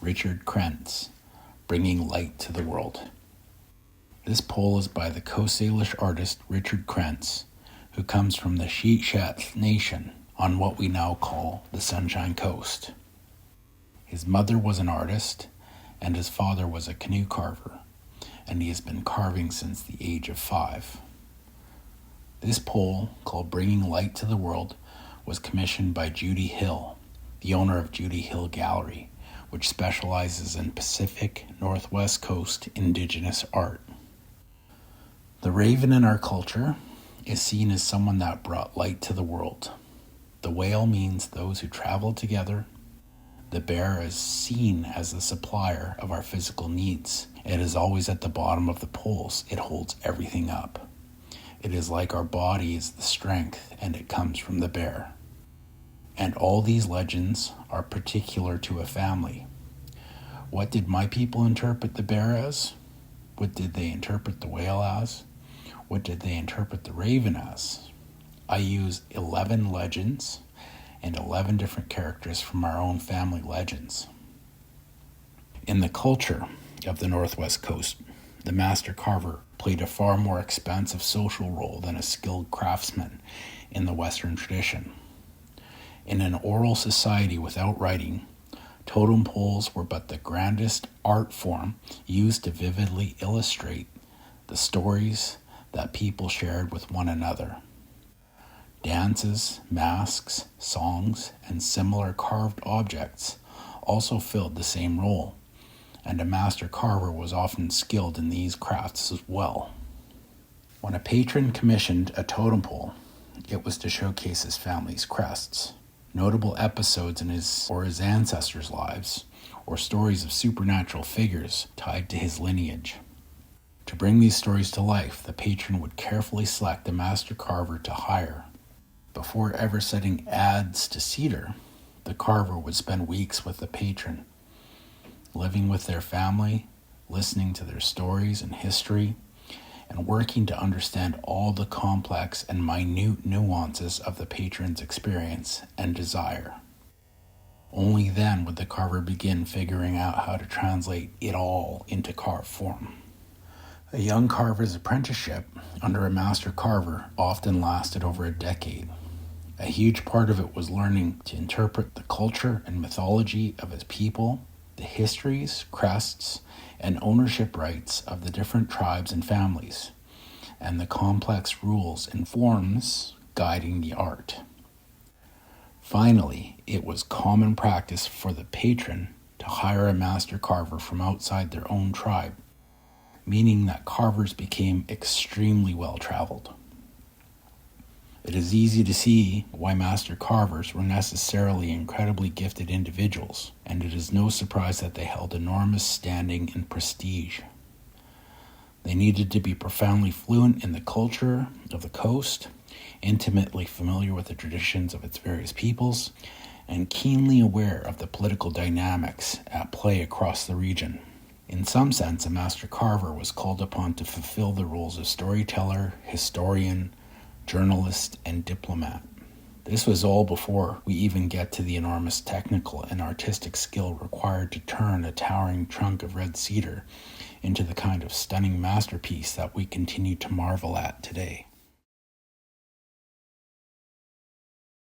Richard Krentz, Bringing Light to the World. This pole is by the Coast Salish artist Richard Krentz, who comes from the Shíshálh nation on what we now call the Sunshine Coast. His mother was an artist, and his father was a canoe carver, and he has been carving since the age of 5. This pole, called Bringing Light to the World, was commissioned by Judy Hill, the owner of Judy Hill Gallery, which specializes in Pacific Northwest Coast Indigenous art. The raven in our culture is seen as someone that brought light to the world. The whale means those who travel together. The bear is seen as the supplier of our physical needs. It is always at the bottom of the poles. It holds everything up. It is like our body is the strength, and it comes from the bear. And all these legends are particular to a family. What did my people interpret the bear as? What did they interpret the whale as? What did they interpret the raven as? I use 11 legends and 11 different characters from our own family legends. In the culture of the Northwest Coast, the master carver played a far more expansive social role than a skilled craftsman in the Western tradition. In an oral society without writing, totem poles were but the grandest art form used to vividly illustrate the stories that people shared with one another. Dances, masks, songs, and similar carved objects also filled the same role, and a master carver was often skilled in these crafts as well. When a patron commissioned a totem pole, it was to showcase his family's crests, notable episodes in his or his ancestors' lives, or stories of supernatural figures tied to his lineage. To bring these stories to life, the patron would carefully select a master carver to hire. Before ever setting adze to cedar, the carver would spend weeks with the patron, living with their family, listening to their stories and history, and working to understand all the complex and minute nuances of the patron's experience and desire. Only then would the carver begin figuring out how to translate it all into carved form. A young carver's apprenticeship under a master carver often lasted over a decade. A huge part of it was learning to interpret the culture and mythology of his people, the histories, crests, and ownership rights of the different tribes and families, and the complex rules and forms guiding the art. Finally, it was common practice for the patron to hire a master carver from outside their own tribe, meaning that carvers became extremely well-traveled. It is easy to see why master carvers were necessarily incredibly gifted individuals, and it is no surprise that they held enormous standing and prestige. They needed to be profoundly fluent in the culture of the coast, intimately familiar with the traditions of its various peoples, and keenly aware of the political dynamics at play across the region. In some sense, a master carver was called upon to fulfill the roles of storyteller, historian, journalist, and diplomat. This was all before we even get to the enormous technical and artistic skill required to turn a towering trunk of red cedar into the kind of stunning masterpiece that we continue to marvel at today.